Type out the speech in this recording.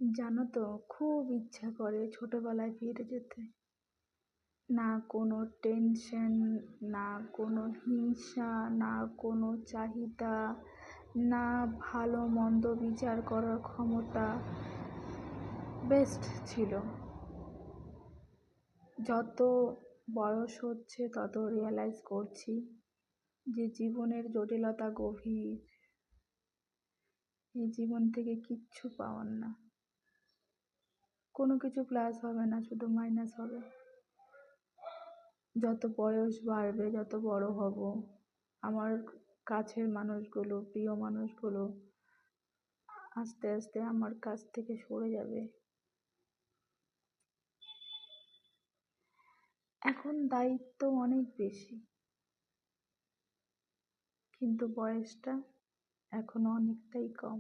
জানো তো, খুব ইচ্ছা করে ছোটবেলায় ফিরে যেতে। না কোনো টেনশন, না কোনো হিংসা, না কোনো চাহিদা, না ভালো মন্দ বিচার করার ক্ষমতা। বেস্ট ছিল। যত বয়স হচ্ছে তত রিয়ালাইজ করছি যে জীবনের জটিলতা গভীর। এই জীবন থেকে কিচ্ছু পাওয়ার না, কোনো কিছু প্লাস হবে না, শুধু মাইনাস হবে। যত বয়স বাড়বে, যত বড় হব, আমার কাছের মানুষগুলো, প্রিয় মানুষগুলো আস্তে আস্তে আমার কাছ থেকে সরে যাবে। এখন দায়িত্ব অনেক বেশি, কিন্তু বয়সটা এখনো অনেকটাই কম।